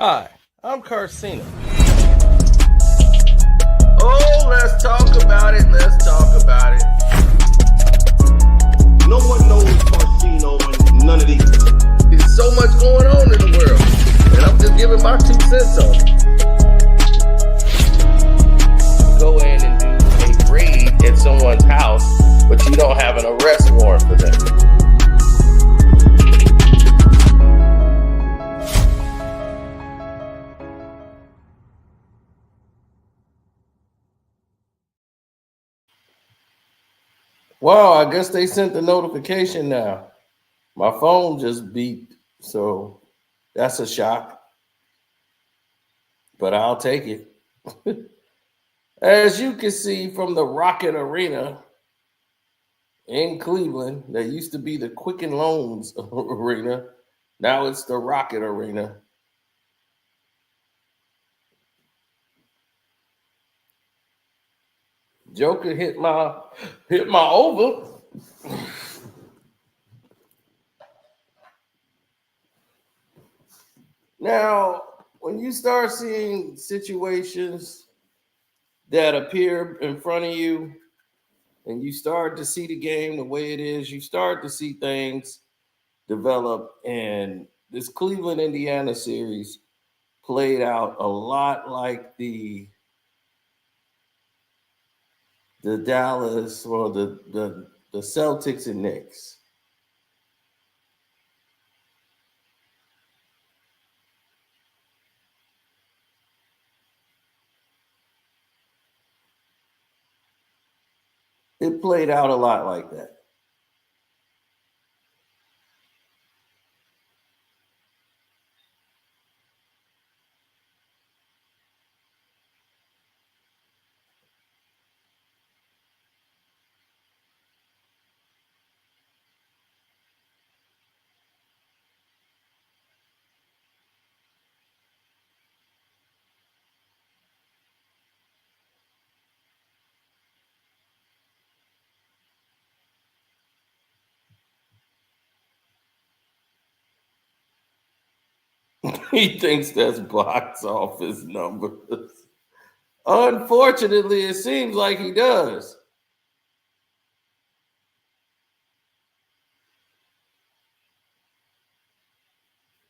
Hi, I'm Carcino. Oh, let's talk about it. Let's talk about it. No one knows Carcino and none of these. There's so much going on in the world, and I'm just giving my 2 cents on it. Go in and do a raid at someone's house, but you don't have an arrest warrant for them. Wow, I guess they sent the notification now. My phone just beeped, so that's a shock, but I'll take it. As you can see from the Rocket Arena in Cleveland, that used to be the Quicken Loans Arena. Now it's the Rocket Arena. Joker hit my over. Now, when you start seeing situations that appear in front of you and you start to see the game the way it is, you start to see things develop. And this Cleveland Indiana series played out a lot like the Dallas or the Celtics and Knicks. It played out a lot like that. He thinks that's box office numbers. Unfortunately, it seems like he does.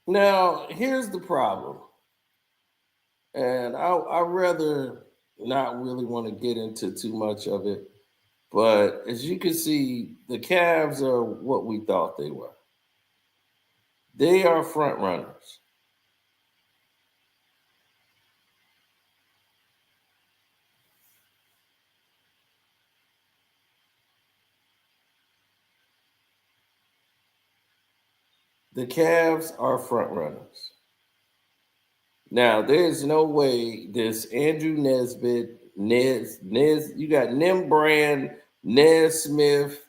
Now, here's the problem, and I rather not really want to get into too much of it. But as you can see, the Cavs are what we thought they were. They are front runners. The Cavs are front runners. Now, there's no way this Andrew Nesbitt, you got Nim Brand, Nez Smith,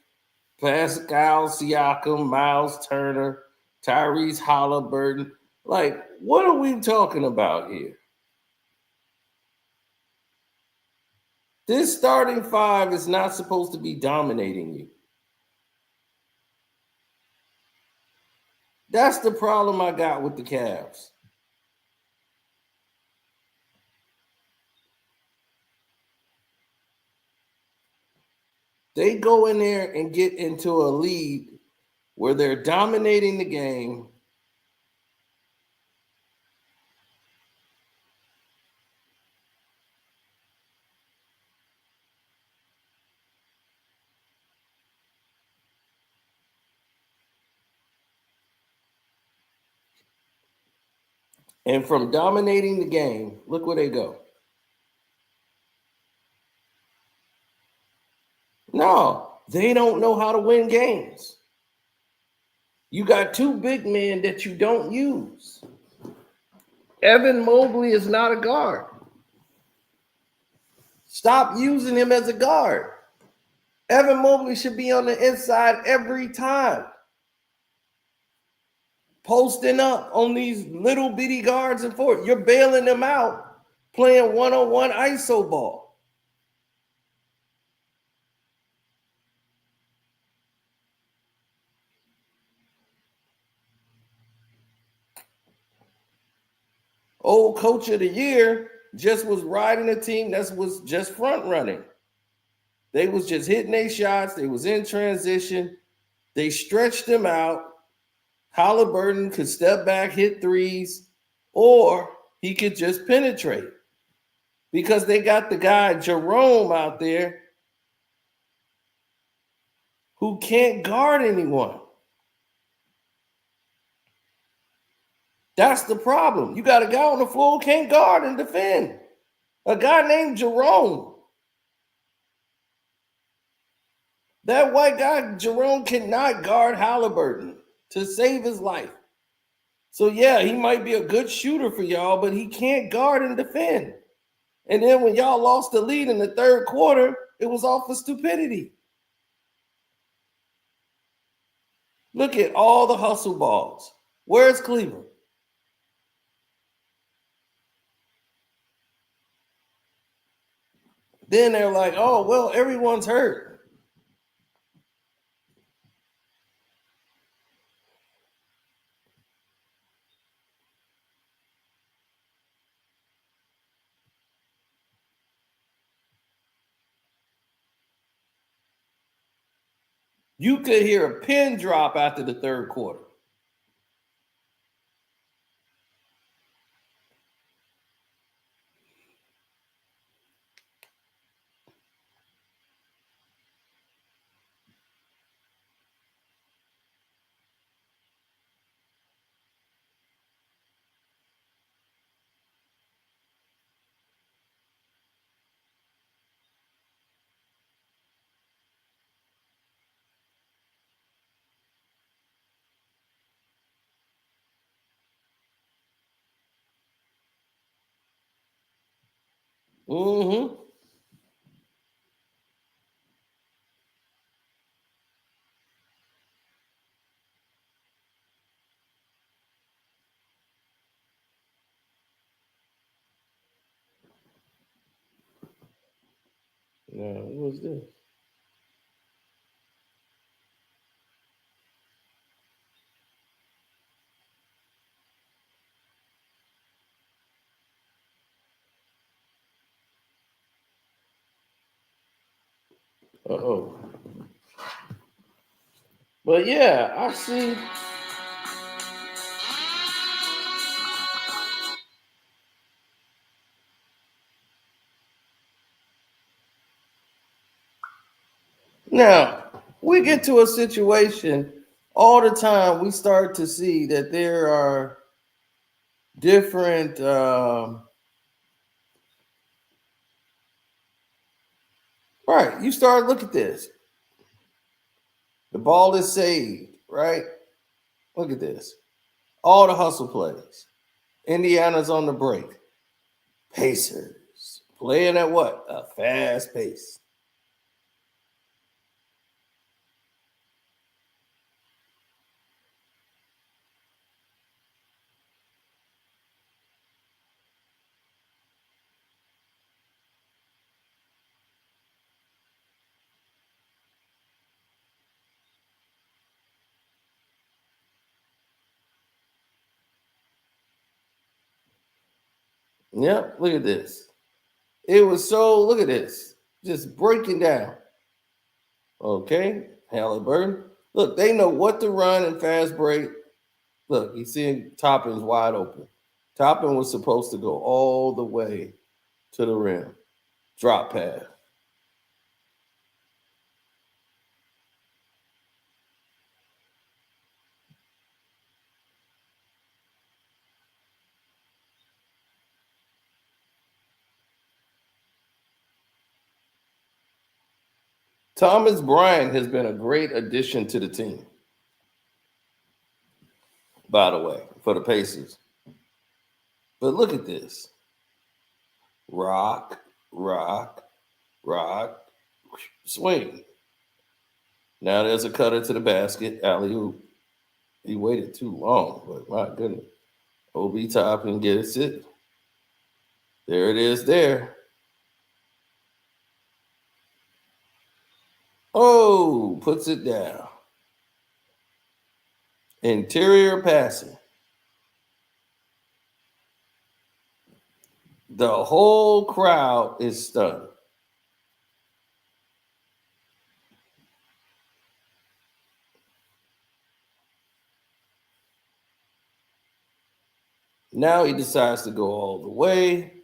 Pascal Siakam, Miles Turner, Tyrese Halliburton. Like, what are we talking about here? This starting five is not supposed to be dominating you. That's the problem I got with the Cavs. They go in there and get into a lead where they're dominating the game. And from dominating the game, look where they go. No, they don't know how to win games. You got two big men that you don't use. Evan Mobley is not a guard. Stop using him as a guard. Evan Mobley should be on the inside every time, posting up on these little bitty guards and forwards. You're bailing them out, playing one-on-one ISO ball. Old coach of the year just was riding a team that was just front running. They was just hitting their shots. They was in transition. They stretched them out. Halliburton could step back, hit threes, or he could just penetrate. Because they got the guy Jerome out there who can't guard anyone. That's the problem. You got a guy on the floor who can't guard and defend. A guy named Jerome. That white guy, Jerome, cannot guard Halliburton to save his life. So, yeah, he might be a good shooter for y'all, but he can't guard and defend. And then when y'all lost the lead in the third quarter, it was off of stupidity. Look at all the hustle balls. Where's Cleveland? Then they're like, oh, well, everyone's hurt. You could hear a pin drop after the third quarter. Mm-hmm. Now, what was this? Uh-oh. But yeah, I see. Now, we get to a situation all the time, we start to see that there are different right. You start look at this. The ball is saved, right? Look at this. All the hustle plays. Indiana's on the break. Pacers playing at what? A fast pace. Yep, look at this. It was so, look at this, just breaking down. Okay, Halliburton. Look, they know what to run and fast break. Look, he's seeing Toppin's wide open. Toppin was supposed to go all the way to the rim. Drop pass. Thomas Bryant has been a great addition to the team, by the way, for the Pacers. But look at this. Rock, rock, rock, swing. Now there's a cutter to the basket, alley-oop. He waited too long, but my goodness. OB Toppin gets it. There it is there. Oh, puts it down. Interior passing. The whole crowd is stunned. Now he decides to go all the way.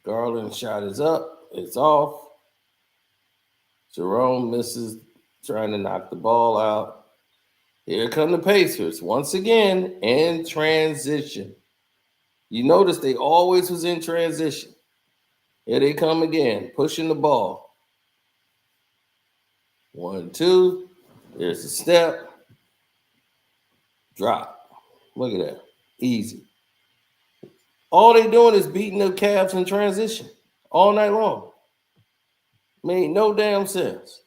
Garland shot is up. It's off. Jerome misses trying to knock the ball out. Here come the Pacers once again in transition. You notice they always was in transition. Here they come again, pushing the ball. 1, 2. There's a step. Drop. Look at that. Easy. All they doing is beating the Cavs in transition all night long. Made no damn sense.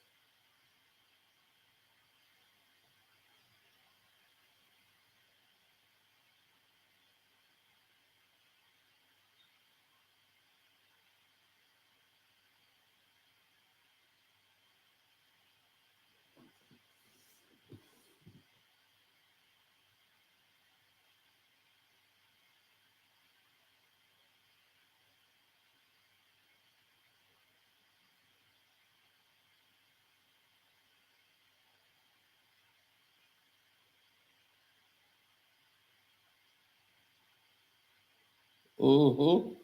Mm-hmm.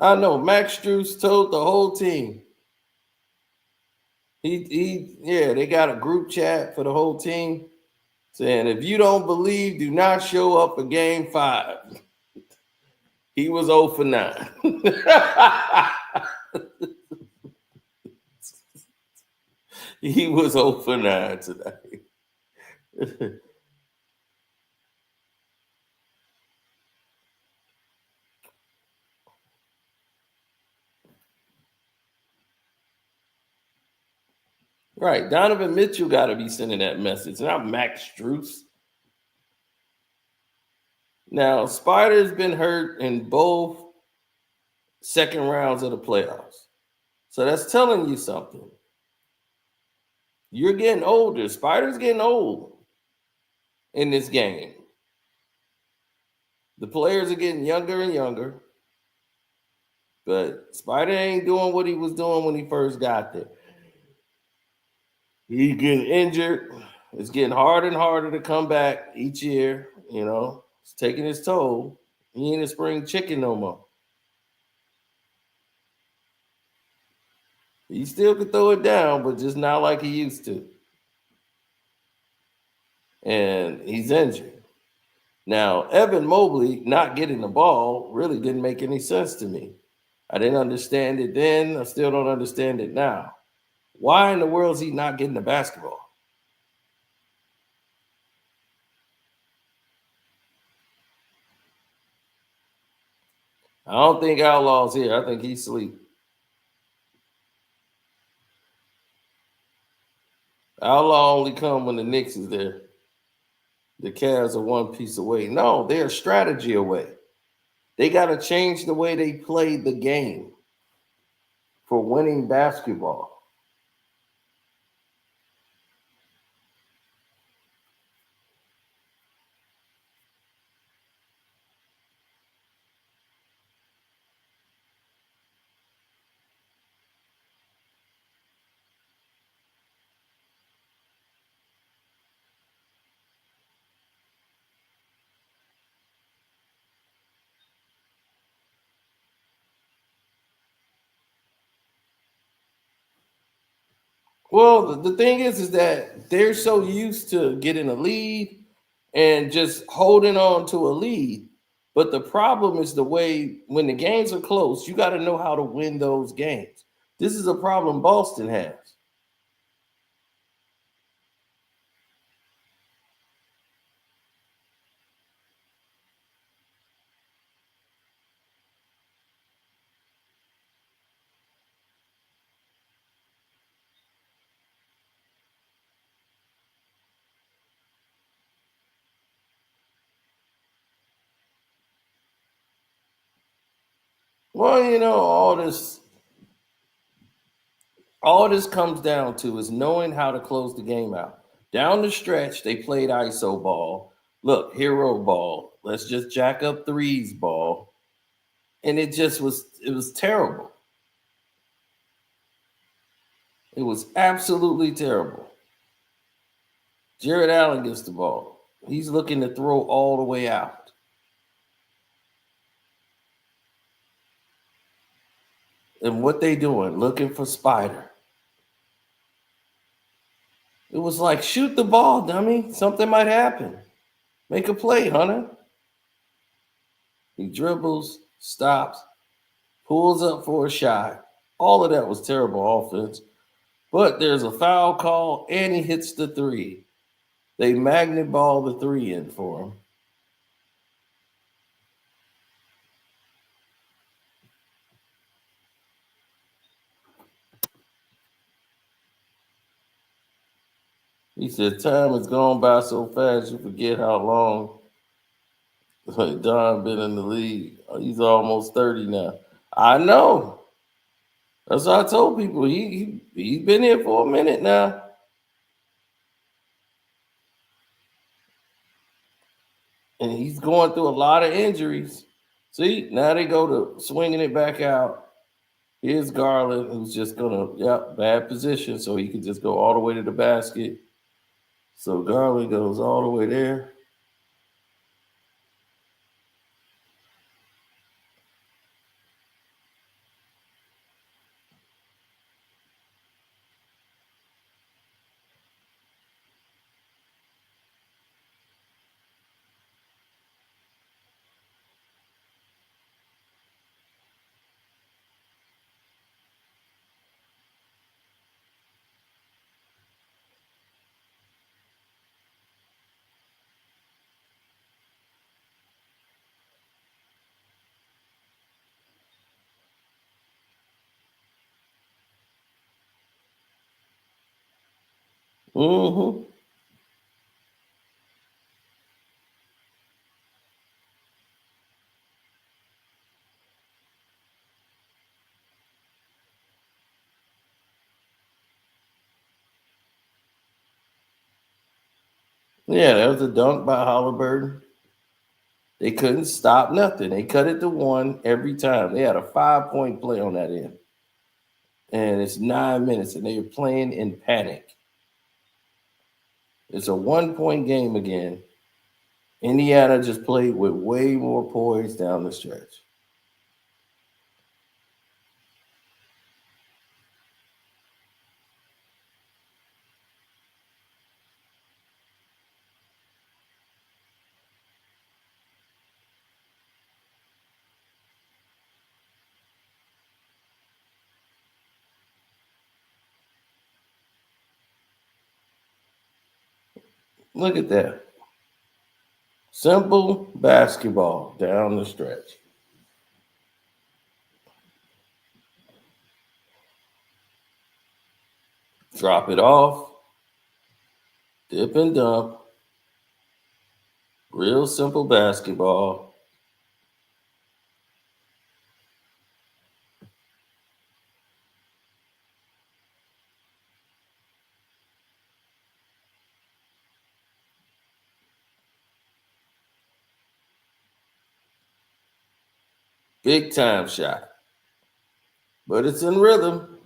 I know. Max Strus told the whole team. Yeah, they got a group chat for the whole team saying, if you don't believe, do not show up for game 5. He was 0 for 9. He was 0 for 9 today. Right. Donovan Mitchell got to be sending that message, not Max Strus. Now, Spider's been hurt in both second rounds of the playoffs. So that's telling you something. You're getting older. Spider's getting old in this game. The players are getting younger and younger. But Spider ain't doing what he was doing when he first got there. He's getting injured. It's getting harder and harder to come back each year. You know, it's taking its toll. He ain't a spring chicken no more. He still could throw it down, but just not like he used to. And he's injured. Now, Evan Mobley not getting the ball really didn't make any sense to me. I didn't understand it then. I still don't understand it now. Why in the world is he not getting the basketball? I don't think Outlaw's here. I think he's asleep. Outlaw only come when the Knicks is there. The Cavs are one piece away. No, they're a strategy away. They got to change the way they play the game for winning basketball. Well, the thing is that they're so used to getting a lead and just holding on to a lead. But the problem is the way when the games are close, you got to know how to win those games. This is a problem Boston has. Well, you know, all this comes down to is knowing how to close the game out. Down the stretch, they played ISO ball. Look, hero ball. Let's just jack up threes ball. And it was terrible. It was absolutely terrible. Jared Allen gets the ball. He's looking to throw all the way out. And what they doing? Looking for Spider. It was like, shoot the ball, dummy. Something might happen. Make a play, Hunter. He dribbles, stops, pulls up for a shot. All of that was terrible offense. But there's a foul call, and he hits the three. They magnet ball the three in for him. He said, time has gone by so fast, you forget how long Don been in the league. He's almost 30 now. I know. That's what I told people. He's been here for a minute now. And he's going through a lot of injuries. See, now they go to swinging it back out. Here's Garland, who's just going to, bad position, so he can just go all the way to the basket. So Garland goes all the way there. Mm-hmm. Yeah, that was a dunk by Halliburton. They couldn't stop nothing. They cut it to one every time. They had a 5-point play on that end. And it's 9 minutes, and they were playing in panic. It's a 1-point game again. Indiana just played with way more poise down the stretch. Look at that. Simple basketball down the stretch. Drop it off. Dip and dump. Real simple basketball. Big time shot. But it's in rhythm.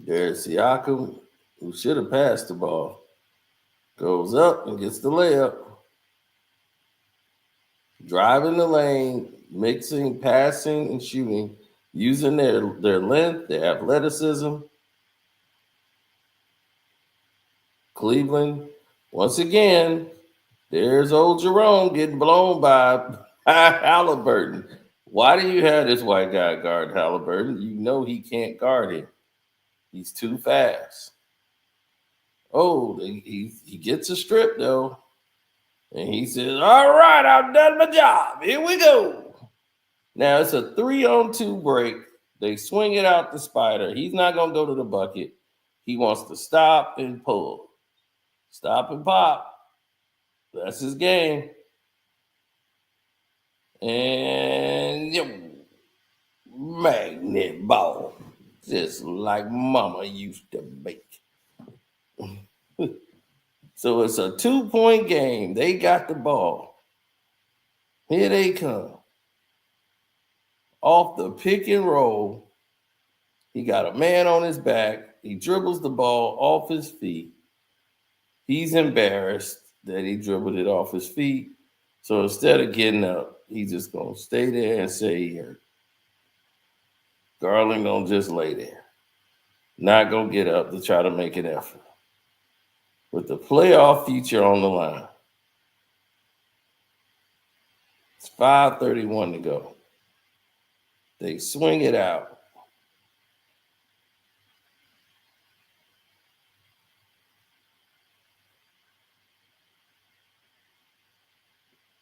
There's Siakam, who should have passed the ball. Goes up and gets the layup. Driving the lane, mixing, passing, and shooting, using their length, their athleticism. Cleveland, once again, there's old Jerome getting blown by Halliburton. Why do you have this white guy guard Halliburton? You know he can't guard him. He's too fast. Oh, he gets a strip, though. And he says, all right, I've done my job. Here we go. Now it's a 3-on-2 break. They swing it out the Spider. He's not going to go to the bucket. He wants to stop and pull. Stop and pop. That's his game. And magnet ball. Just like mama used to bake. So it's a 2-point game. They got the ball. Here they come. Off the pick and roll. He got a man on his back. He dribbles the ball off his feet. He's embarrassed that he dribbled it off his feet. So instead of getting up, he's just going to stay there and say he hurt. Garland going to just lay there. Not going to get up to try to make an effort. With the playoff future on the line. It's 5:31 to go. They swing it out.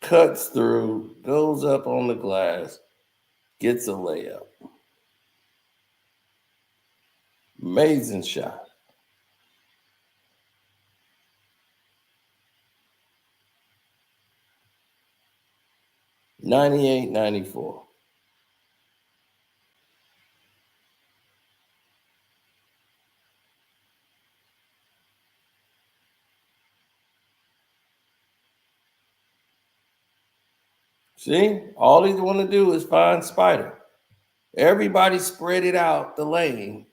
Cuts through, goes up on the glass, gets a layup. Amazing shot. (98-94). See, all he want to do is find Spider. Everybody spread it out the lane.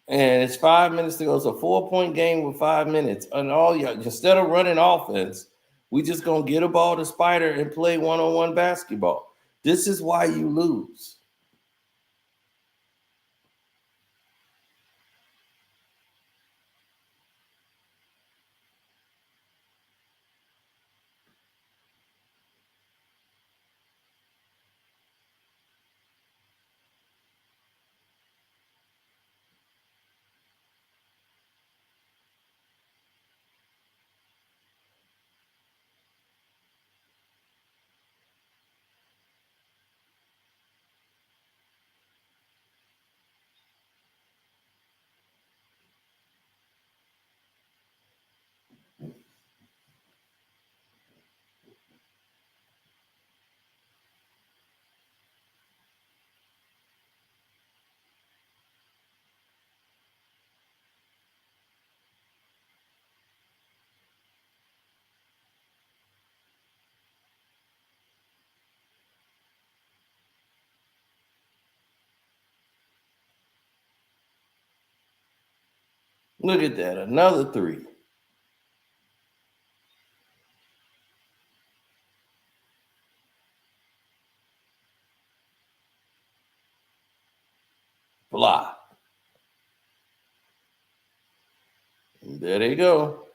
And it's 5 minutes to go. It's a 4-point game with 5 minutes. And all y'all, instead of running offense, we just gonna get a ball to Spider and play one-on-one basketball. This is why you lose. Look at that, another three. Block. And there they go.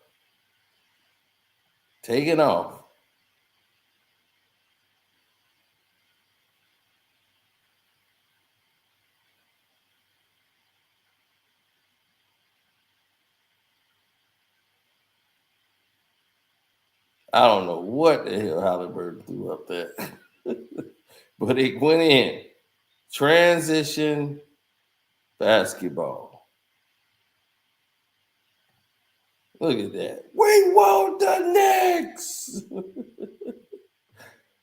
Taking off. I don't know what the hell Halliburton threw up there. But it went in. Transition basketball. Look at that. We want the Knicks.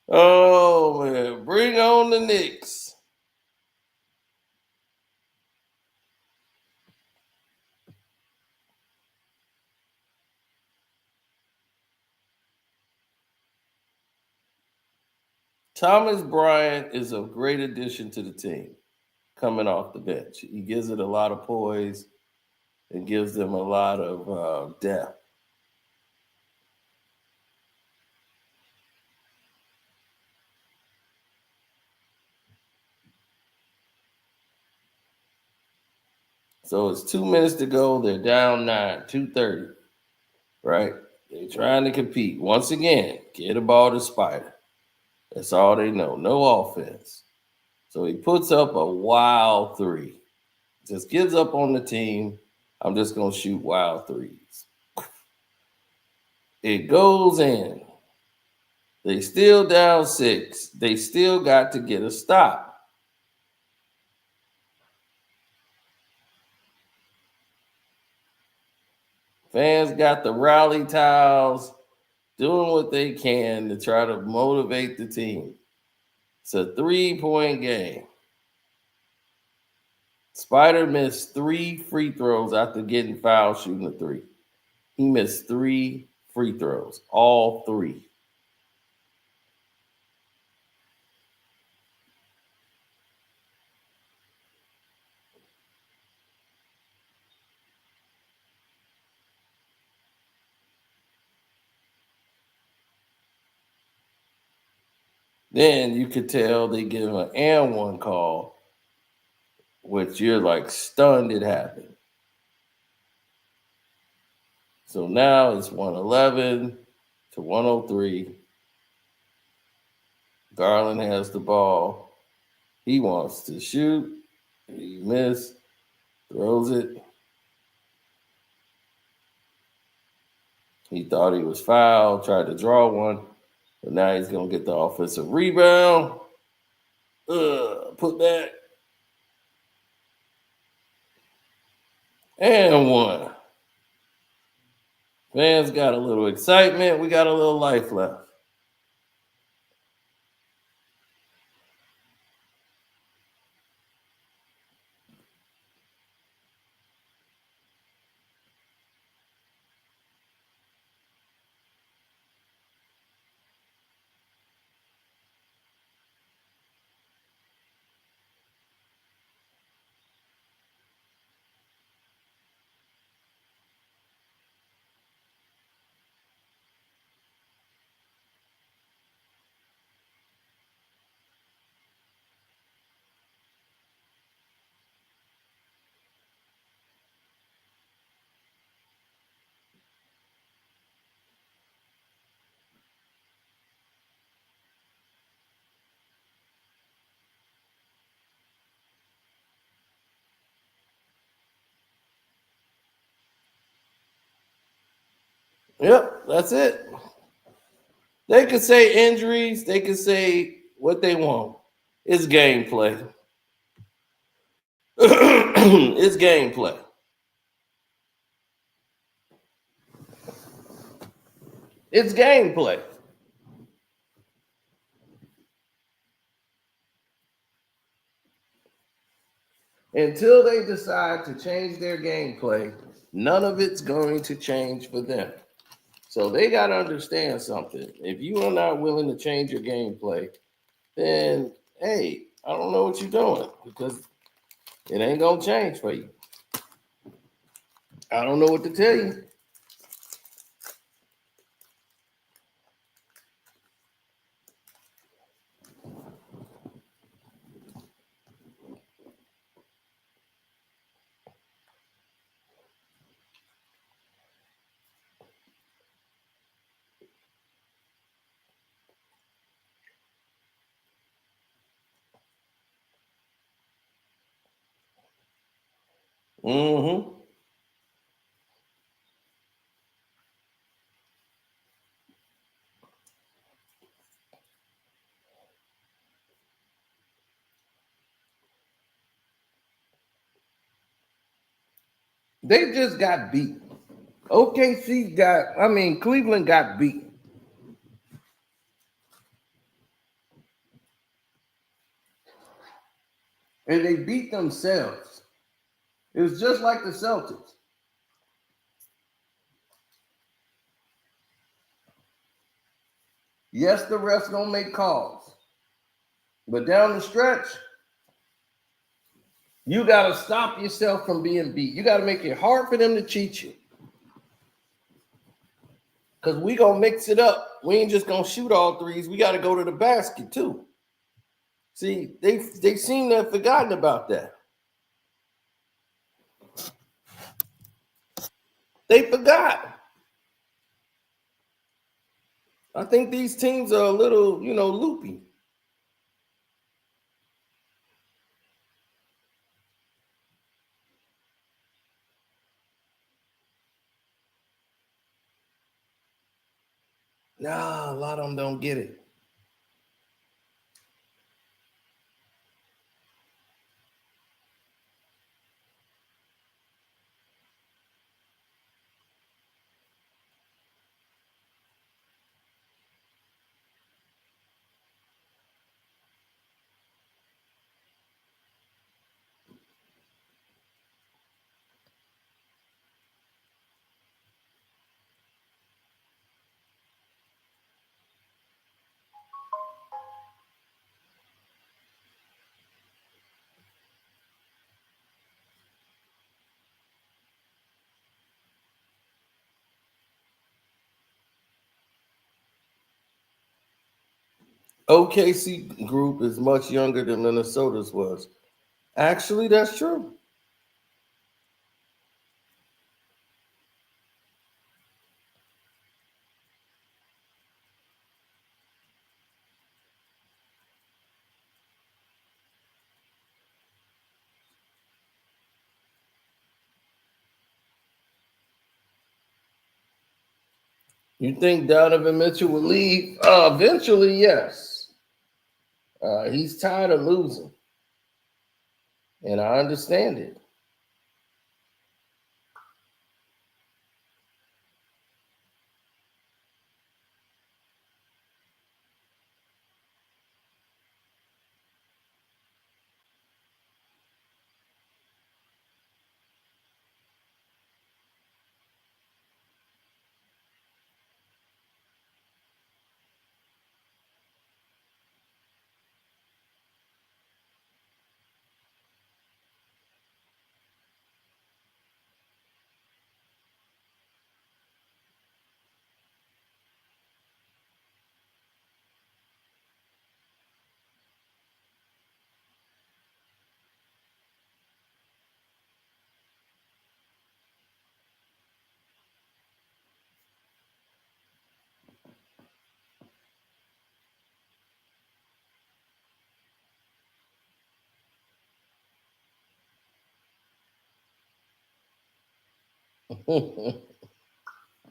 Oh, man. Bring on the Knicks. Thomas Bryant is a great addition to the team coming off the bench. He gives it a lot of poise and gives them a lot of depth. So it's 2 minutes to go. They're down 9, 2:30, right? They're trying to compete. Once again, get a ball to Spider. That's all they know. No offense. So he puts up a wild three. Just gives up on the team. I'm just going to shoot wild threes. It goes in. They still down 6. They still got to get a stop. Fans got the rally towels, doing what they can to try to motivate the team. It's a 3-point game. Spider missed 3 free throws after getting fouled shooting a 3. He missed 3 free throws, all 3. Then you could tell they give an and one call, which you're like stunned it happened. So now it's 111 to 103. Garland has the ball. He wants to shoot. He missed. Throws it. He thought he was fouled, tried to draw one, but now he's going to get the offensive rebound. Put back. And one. Fans got a little excitement. We got a little life left. Yep, that's it. They could say injuries. They could say what they want. It's gameplay. It's gameplay. It's gameplay. Until they decide to change their gameplay, none of it's going to change for them. So they got to understand something. If you are not willing to change your gameplay, then, hey, I don't know what you're doing because it ain't going to change for you. I don't know what to tell you. Mm-hmm. They just got beat. Cleveland got beat. And they beat themselves. It was just like the Celtics. Yes, the refs don't make calls. But down the stretch, you got to stop yourself from being beat. You got to make it hard for them to cheat you. Because we going to mix it up. We ain't just going to shoot all threes. We got to go to the basket, too. See, they seem to have forgotten about that. They forgot. I think these teams are a little, loopy. Nah, a lot of them don't get it. OKC group is much younger than Minnesota's was. Actually, that's true. You think Donovan Mitchell will leave? Eventually, yes. He's tired of losing, and I understand it.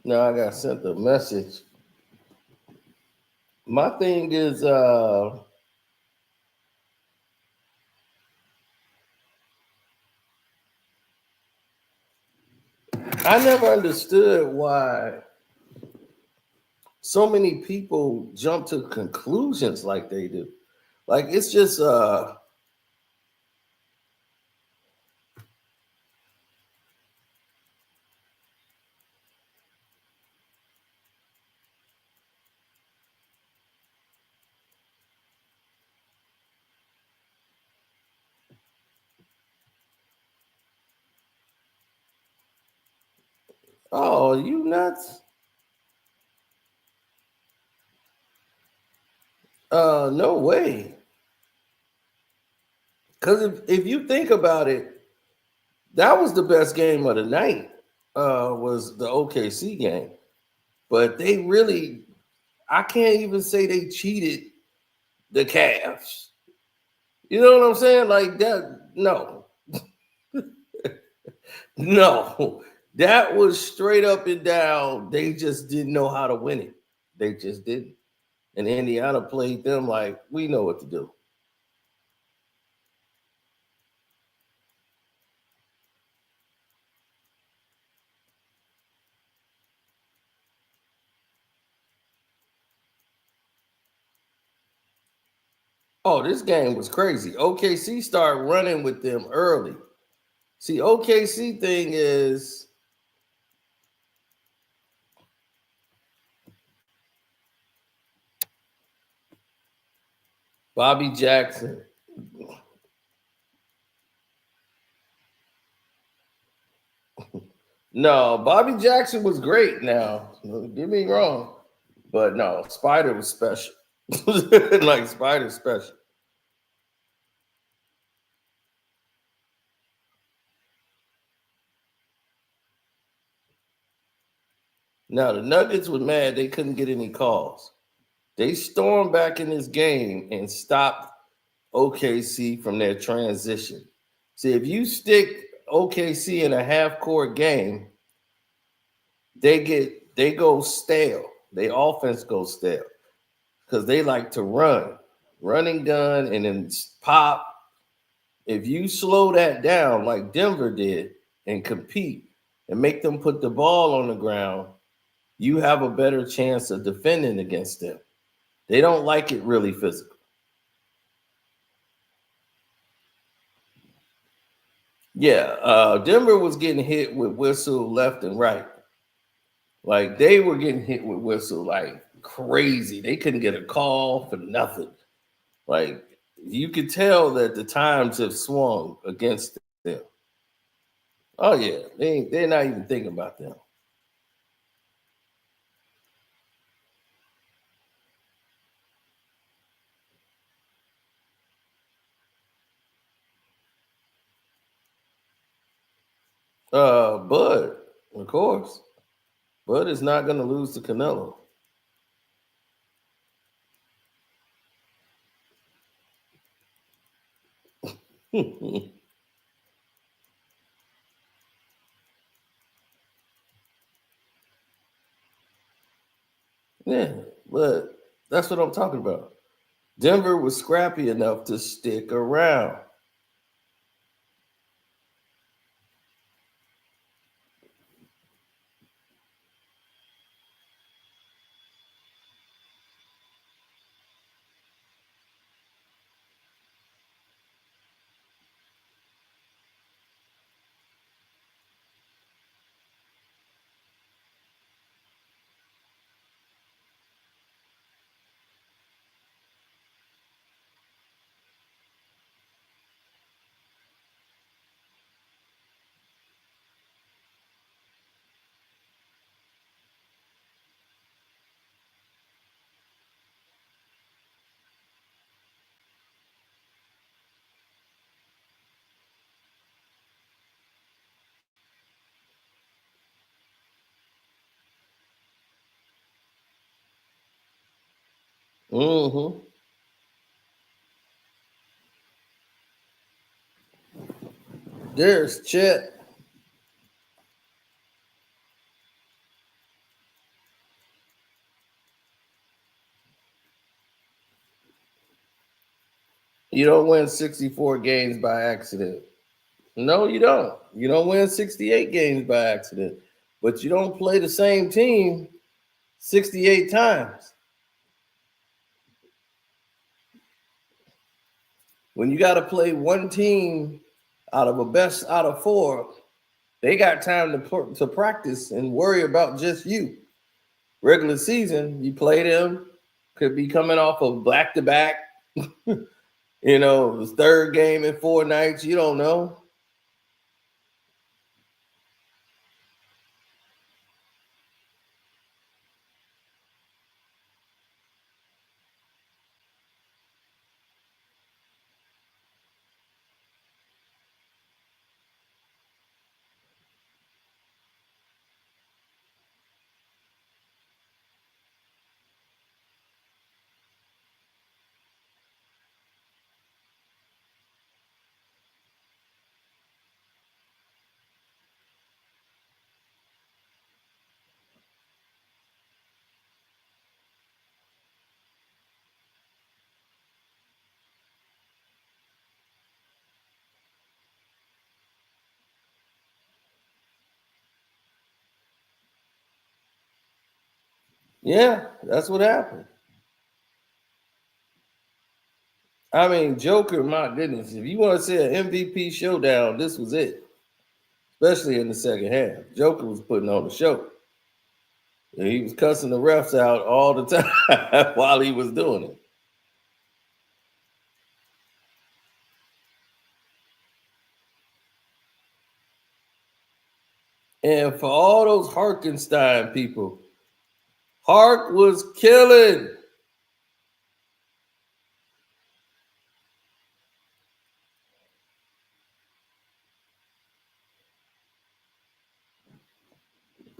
Now I got sent a message. My thing is, I never understood why so many people jump to conclusions like they do. Like it's just oh, you nuts? No way. Because if you think about it, that was the best game of the night. Was the OKC game, but they really, I can't even say they cheated the Cavs. You know what I'm saying? Like that? No, no, that was straight up and down. They just didn't know how to win it. They just didn't. And Indiana played them like we know what to do. Oh, this game was crazy. OKC started running with them early. See, OKC thing is Bobby Jackson. No, Bobby Jackson was great. Now, don't get me wrong, but no, Spider was special. Like Spider special. Now the Nuggets was mad they couldn't get any calls. They stormed back in this game and stopped OKC from their transition. See, if you stick OKC in a half court game, they go stale. Their offense goes stale because they like to run and gun, and then pop. If you slow that down like Denver did and compete and make them put the ball on the ground, you have a better chance of defending against them. They don't like it really physical. Yeah, Denver was getting hit with whistle left and right. Like they were getting hit with whistle like crazy. They couldn't get a call for nothing. Like you could tell that the times have swung against them. Oh yeah, they're not even thinking about them. Bud, of course. Bud is not going to lose to Canelo. Yeah, but that's what I'm talking about. Denver was scrappy enough to stick around. Mm-hmm. There's Chet. You don't win 64 games by accident. No, you don't. You don't win 68 games by accident. But you don't play the same team 68 times. When you got to play one team out of a best out of four, they got time to practice and worry about just you. Regular season, you play them, could be coming off of back to back, the third game in 4 nights. You don't know. Yeah, that's what happened. I mean, Joker, my goodness, if you want to see an MVP showdown, this was it, especially in the second half. Joker was putting on the show. And he was cussing the refs out all the time while he was doing it. And for all those Harkenstein people, Hark was killing.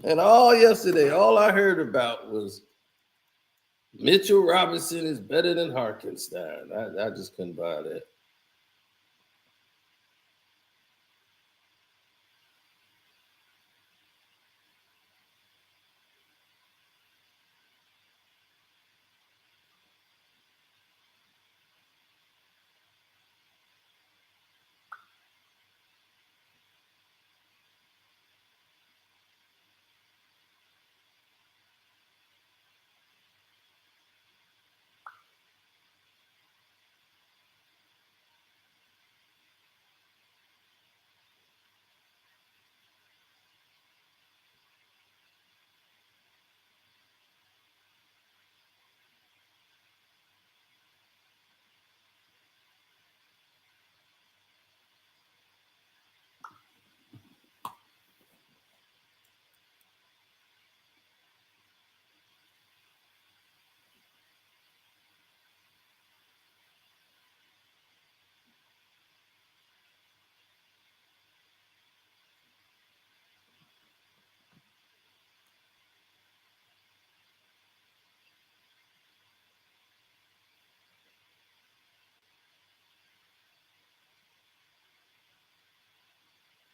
And all yesterday, all I heard about was Mitchell Robinson is better than Harkenstein. I just couldn't buy that.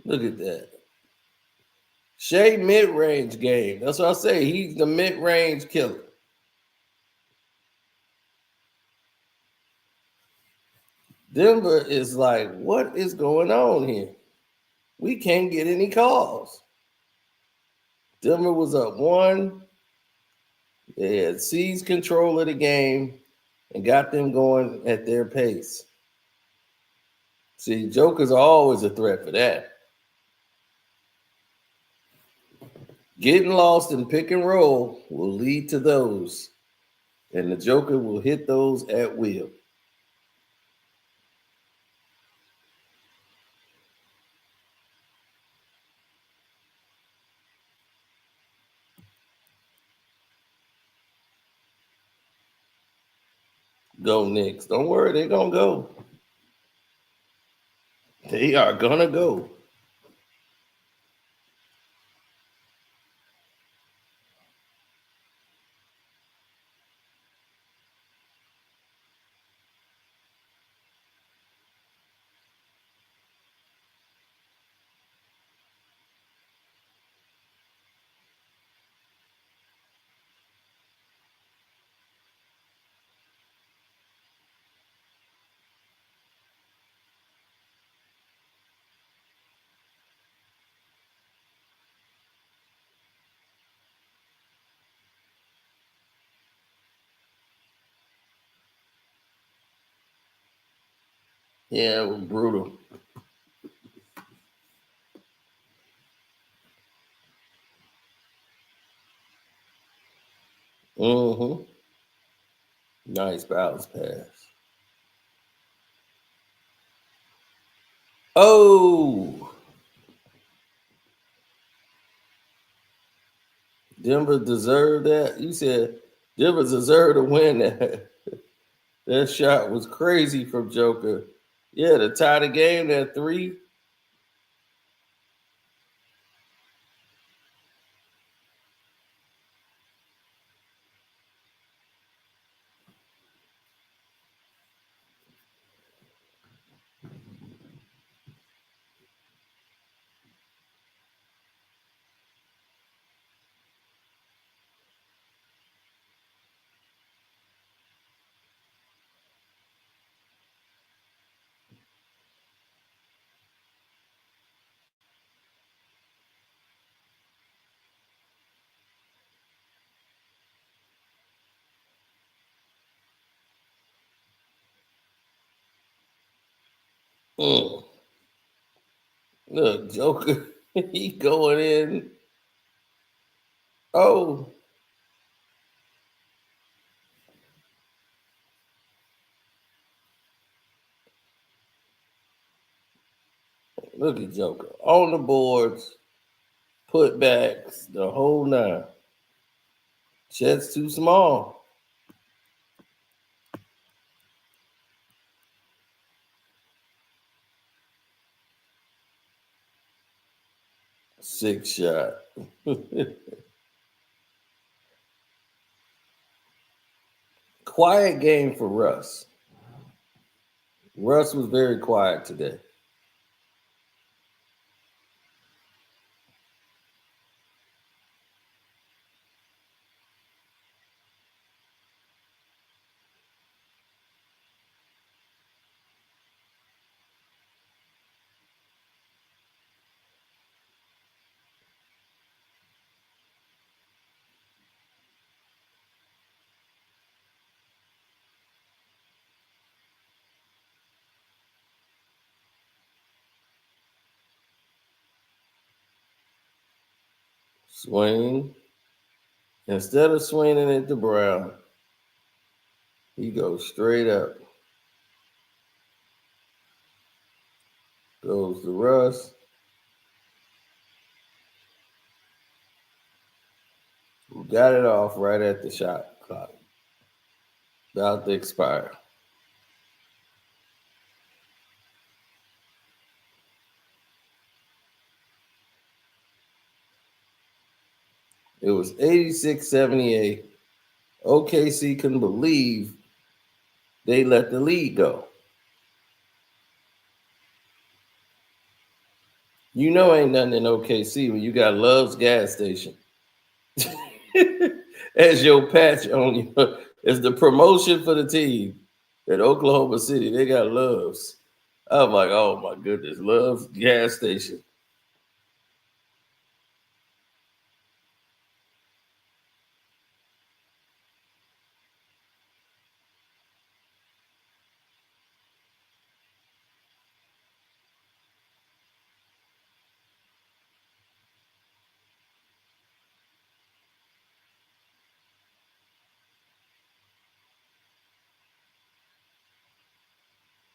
Look at that. Shea mid-range game. That's what I say. He's the mid-range killer. Denver is like, what is going on here? We can't get any calls. Denver was up 1. They had seized control of the game and got them going at their pace. See, Jokers are always a threat for that. Getting lost in pick and roll will lead to those, and the Joker will hit those at will. Go Knicks. Don't worry, they're going to go. They are going to go. Yeah, it was brutal. Mm-hmm. Nice bounce pass. Oh! Denver deserved that. You said Denver deserved to win that. That shot was crazy from Joker. Yeah, to tie the game at 3. Mm. Look, Joker, he going in. Oh, look at Joker. On the boards, putbacks, the whole 9. Chet's too small. Six shot. Quiet game for Russ. Russ was very quiet today. Swing. Instead of swinging it to Brown, he goes straight up. Goes to Russ. Who got it off right at the shot clock. About to expire. It was 86-78. OKC couldn't believe they let the lead go. You know ain't nothing in OKC when you got Love's gas station as your patch on you. It's the promotion for the team at Oklahoma City. They got Love's. I'm like, oh my goodness, Love's gas station.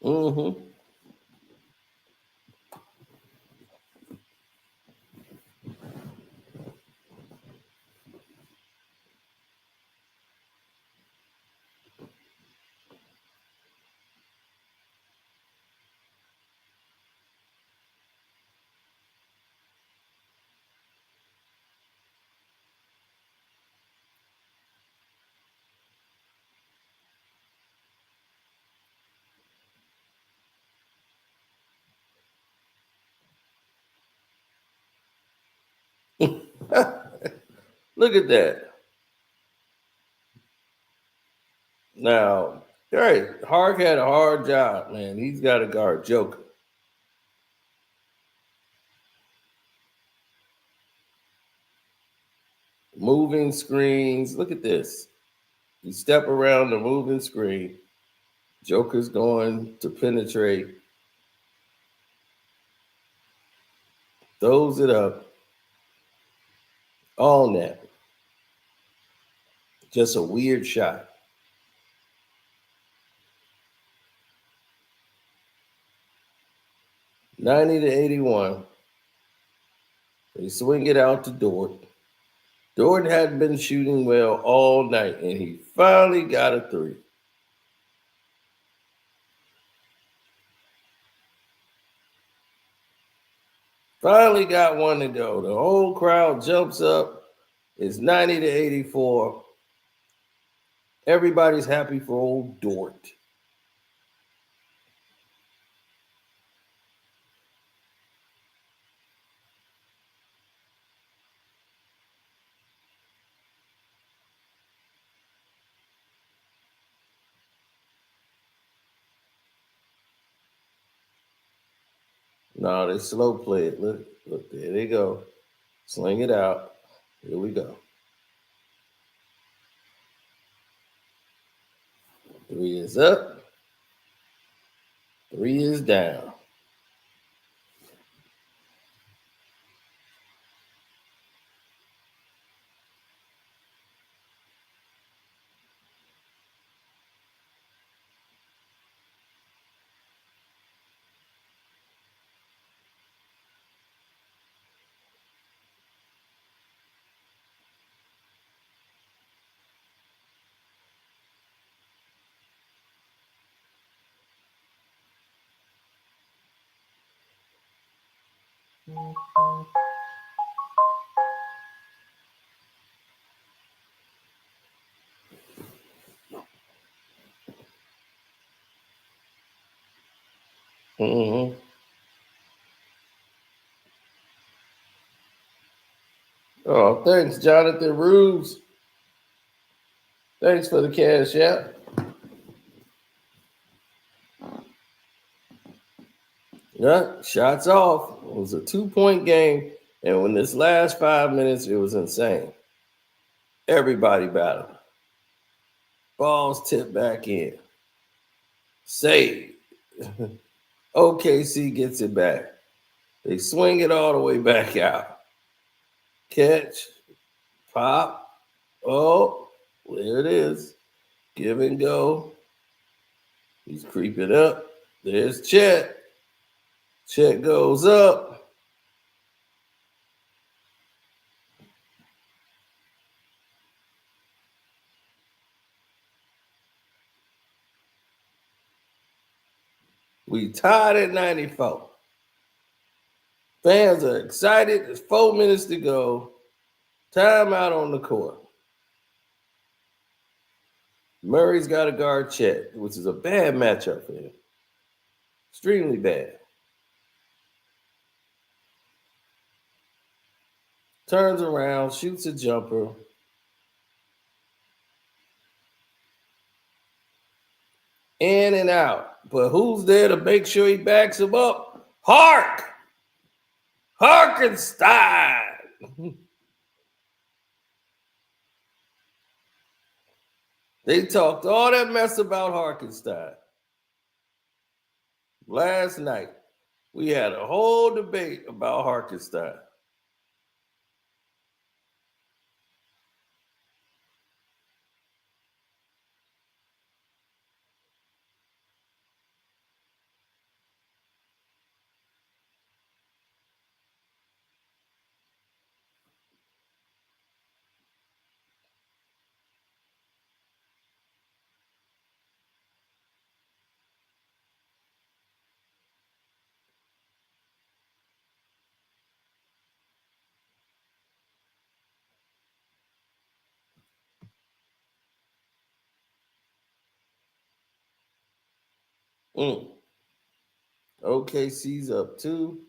Mm-hmm. Look at that. Now, right, Hark had a hard job, man. He's got to guard Joker. Moving screens. Look at this. You step around the moving screen. Joker's going to penetrate. Throws it up. All net. Just a weird shot. 90-81. They swing it out to Dort. Dort hadn't been shooting well all night, and he finally got a three. Finally got one to go. The whole crowd jumps up. It's 90-84. Everybody's happy for old Dort. No, they slow play it. Look, there they go. Sling it out. Here we go. 3 is up. 3 is down. Mm-hmm. Oh, thanks, Jonathan Rubes. Thanks for the cash app. Yeah, shots off. It was a 2-point game, and when this last 5 minutes, it was insane. Everybody battled. Balls tipped back in. Save. OKC gets it back. They swing it all the way back out. Catch. Pop. Oh, there it is. Give and go. He's creeping up. There's Chet. Chet goes up. We tied at 94. Fans are excited. There's 4 minutes to go. Timeout on the court. Murray's got to guard Chet, which is a bad matchup for him. Extremely bad. turns around, shoots a jumper. In and out. But who's there to make sure he backs him up? Harkenstein. They talked all that mess about Harkenstein. Last night, we had a whole debate about Harkenstein. Mm. OKC's up 2.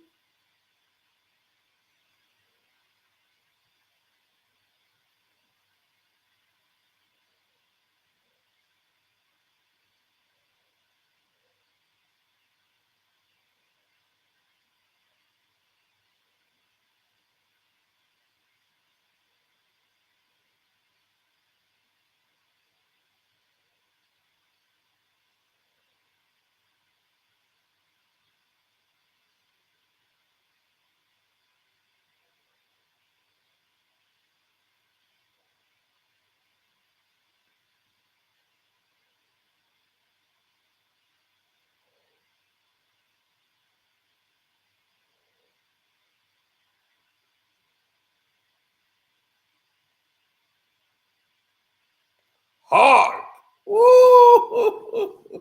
Hark! Woo!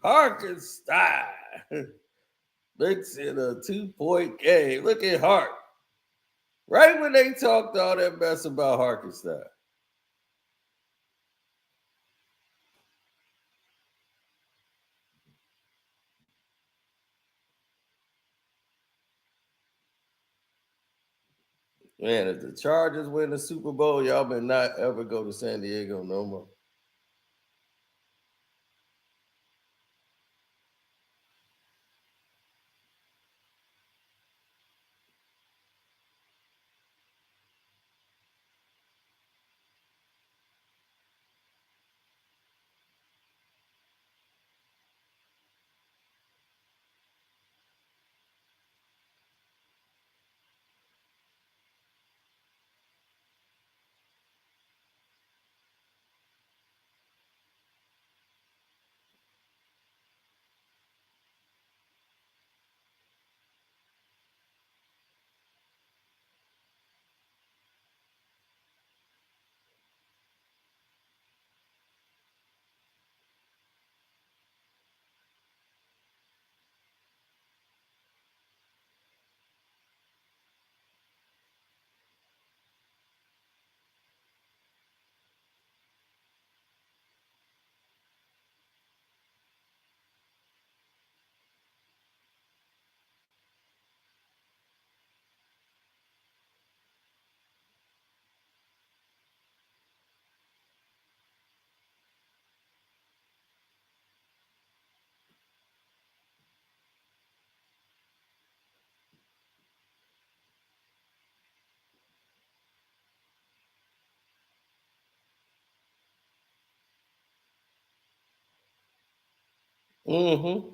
Harkenstein makes it a 2-point game. Look at Hart. Right when they talked all that mess about Harkenstein. Man, if the Chargers win the Super Bowl, y'all better not ever go to San Diego no more. Mm-hmm.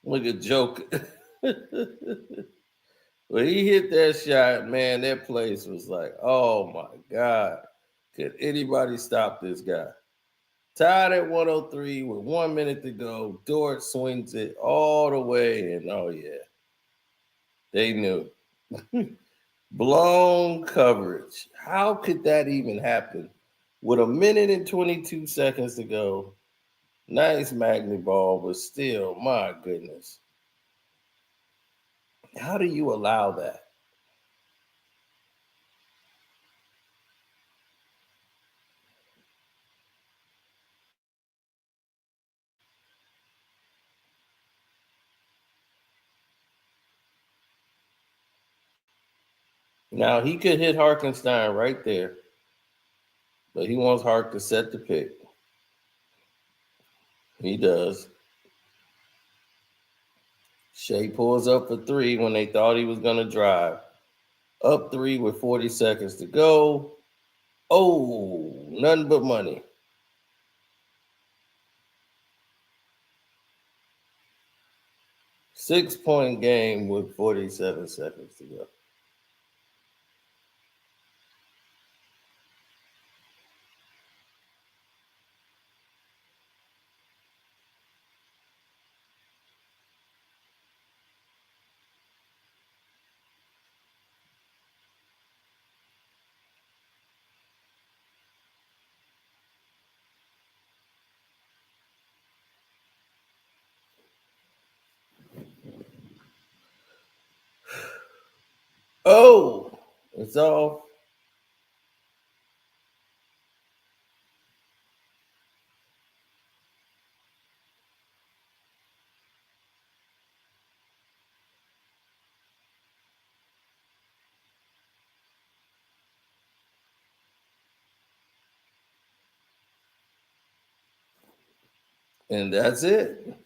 Look at Jokic. When he hit that shot, man, that place was like, oh my God. Could anybody stop this guy? Tied at 103 with 1 minute to go. Dort swings it all the way, and oh yeah, they knew. Blown coverage. How could that even happen? With 1 minute and 22 seconds to go. Nice magnet ball, but still, my goodness. How do you allow that? Now he could hit Harkenstein right there, but he wants Hark to set the pick. He does. Shea pulls up for three when they thought he was going to drive. Up three with 40 seconds to go. Oh, nothing but money. Six-point game with 47 seconds to go. Oh, it's off. And that's it.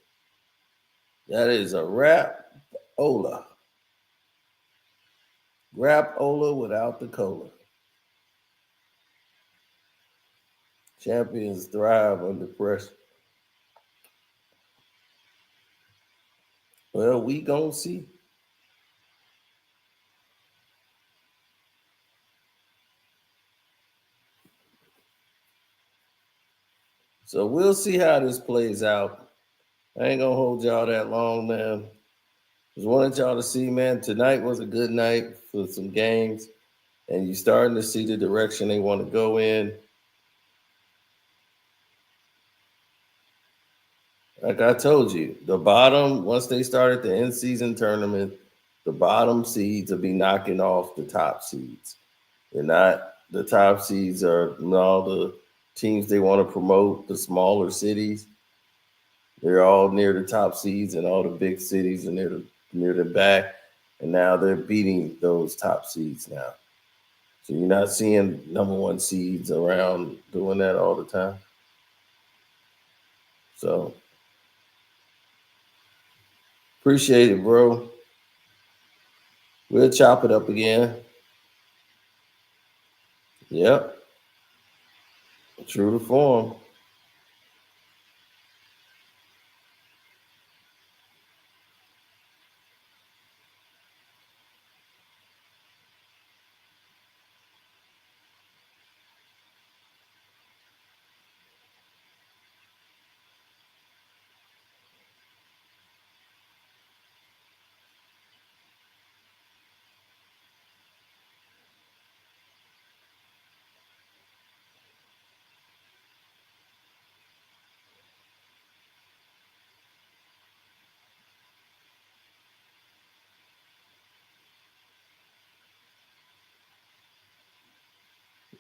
That is a wrap. Ola. Wrap Ola without the cola. Champions thrive under pressure. Well, we gonna see. So we'll see how this plays out. I ain't gonna hold y'all that long, man. Just wanted y'all to see, man. Tonight was a good night for some games, and you're starting to see the direction they want to go in. Like I told you, the bottom, once they started the in-season tournament, the bottom seeds will be knocking off the top seeds. They're not, the top seeds are all the teams they want to promote, the smaller cities. They're all near the top seeds, and all the big cities are near the back. And now they're beating those top seeds now. So you're not seeing number one seeds around doing that all the time. So appreciate it, bro. We'll chop it up again. Yep. True to form.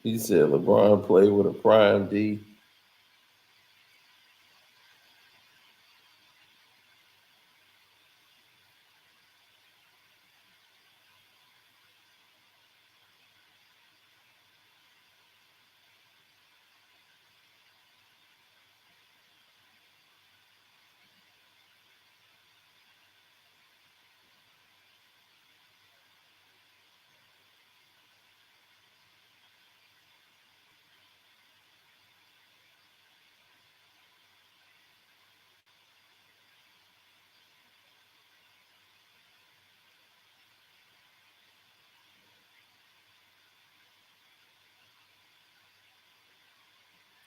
He said LeBron played with a prime D.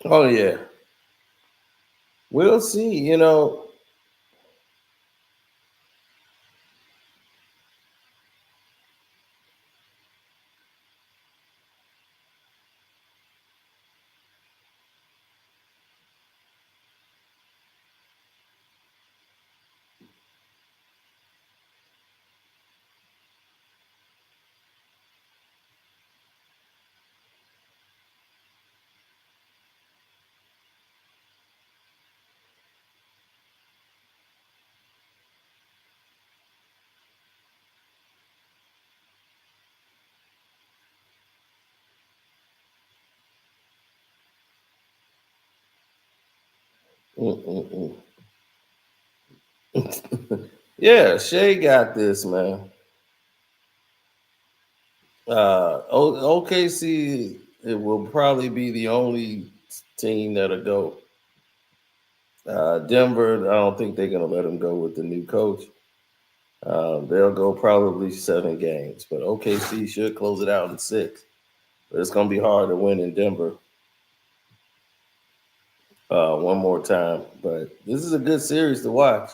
Oh yeah. We'll see. Mm-mm-mm. Yeah, Shea got this, man. OKC, it will probably be the only team that'll go. Denver, I don't think they're going to let them go with the new coach. They'll go probably 7 games, but OKC should close it out in 6. But it's going to be hard to win in Denver one more time. But this is a good series to watch.